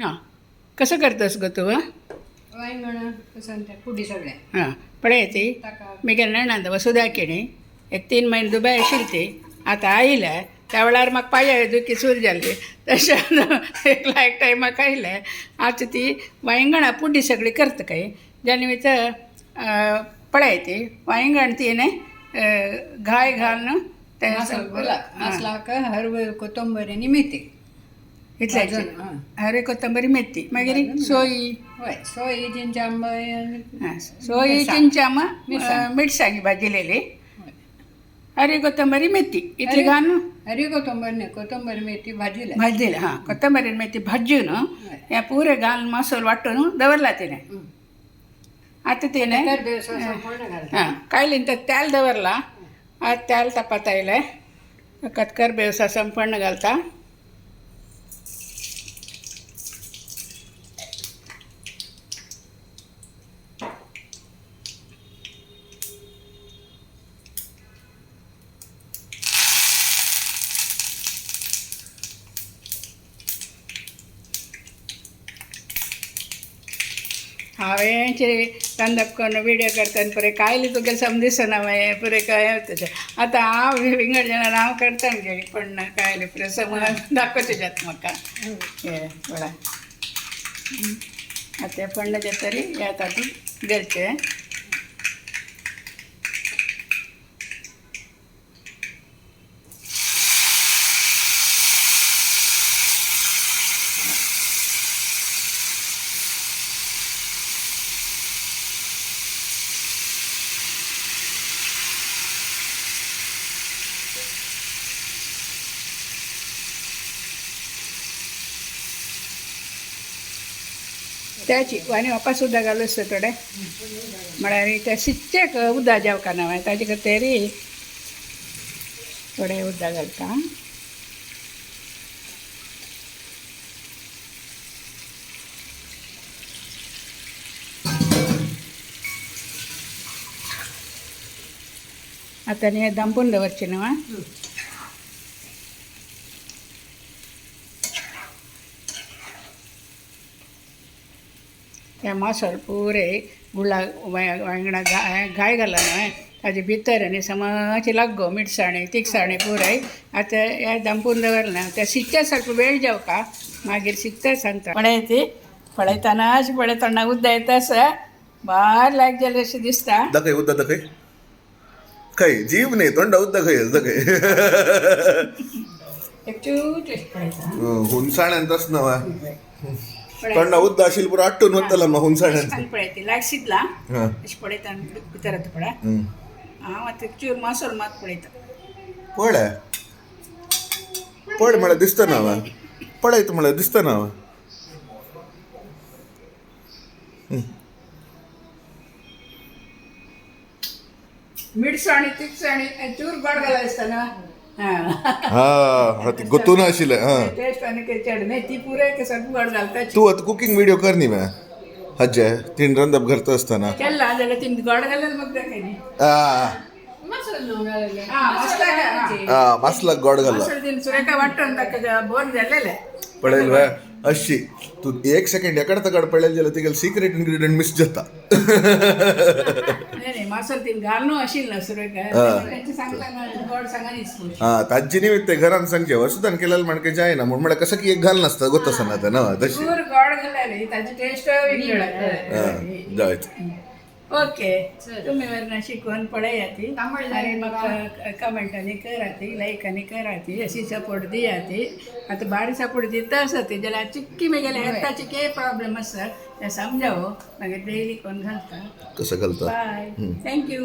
हां कसं करतस ग तू वांगण कसं कुडी सगळ्या हां पळयती ताका मी गेले नणंद वसुधाकिणी एक 3 महिने दुबय आशिल्ली ती आतां आयल्या त्या वेळार म्हाका पांय दुखी सूर जाल्ली तशें एक टायमाक आयले आतां ती वांयगणां पुडी सगळी करता काय ज्या निमित्त पळयती वांयगण तिने घाय घालून ते मसालाक हरव कोथंबरी आनी मेथी इतल्याची भाजून, हां. हरे कोथंबरी मेथी मागीर सोयी हय सोय चिंचांब हां सोयी चिंचाम मिरसांगी भाजिलेली हरी कोथंबरी मेथी इतली घालून हरी कोथंबरी न्ही कोथंबरी मेथी भाजिल्या भाजलेली हां कोथंबरी मेथी भाजून हें पुरे घालून मसालो वाटून दवरला तिने आतां तिने हां कायलीन तर तेल दवरला आता तेल तापत आयलें ताका करबेव सासण फण्ण घालता हांवें रांदप करून विडियो करतना पुरे कायली तुगे समदिसना मागीर पुरे काय तशें आतां हांव विंगड जेन्ना हांव करता गेली पण कायली पुरे समज दाखोवचें जाता म्हाका हे पळय आतां पण तरी हे तातूंत घालचें त्याची आनी वापस सुद्दां घालूं आसता थोडे म्हळ्यार त्या शिच्चेक उदक जेवका ना ताजे खातीर थोडे उदक घालता आतां न्ही हें दंपून दवरचें न्हू हे मसालो पुरे गुळा वांगडा घाय घाला न्हय ताजे भितर आनी समाची लागो मिरसाणी तिखसाणी पुराय आतां हे दंपून दवरलें ना त्या शिकता सारको वेळ जेवका मागीर शिकता सांगता पळयती पळयतना अशें पळयतना उदक येता आसा बार लायक जालें अशें दिसता दाखय उद्दा दाखय खंय जीव न्ही तोंडा उद्दा खंय दाखय एक चूट अशें पळयता हुनसाण्यान तस नवा तोंडा उद्दा आशिल्लो पुरो आट्टून वतलो मग हुनसाण्यान पळयती लायक शिजला हां अशें पळयता भितर येता पळय हांव आतां चूर मसालो मात पळयता पळ म्हळ्यार दिसता ना पळयत म्हळ्यार दिसता ना मिरसाणी तिखसाणी चूर गोड घाला दिसता ना हा ती गोतून आशिल्लें हां टेस्ट आनी चड न्ही ती पुरे केसर गोड घालता तूं आतां कुकींग व्हिडिओ कर न्ही मॅ हज्जे तीन रंदप करता आसतना केला जाल्यार ती गोड घालेल मग दाखयली मसालो घालले मसलाक गोड घाला सुरेखा वाटून ताका बोर जालेले पळयल वे अशी तू एक सेकंड एकडे तकड पळयल जाल्यार तिगेले सिक्रेट इन्ग्रेडियंट मिस जाता नाही मसालो ती घालूं आशिल्लो सुरेखा तांचे सांगता ना गोड सांगा दिसलो हां ताजी निमित्त घरान सांगचे वसुदान केलेलं म्हणके जायना म्हूण म्हळ्यार कसं की एक घाल नासता गोत आसा ना ना तशी चूर गोड घालाली ताची टेस्ट वेगळी जायत ओके तुम्ही वरना शिकवून पळया ती आणि म्हाका कमेंटांनी करा ती लायकांनी करा ती अशी सपोर्ट दिया ती आतां बारी सपोर्ट दिता आसा ती जाल्यार चिक्की मेगेले हेताची कितें प्रॉब्लेम आसा ते समजावो मागीर डेली कोण घालता कसं घालता बाय थँक्यू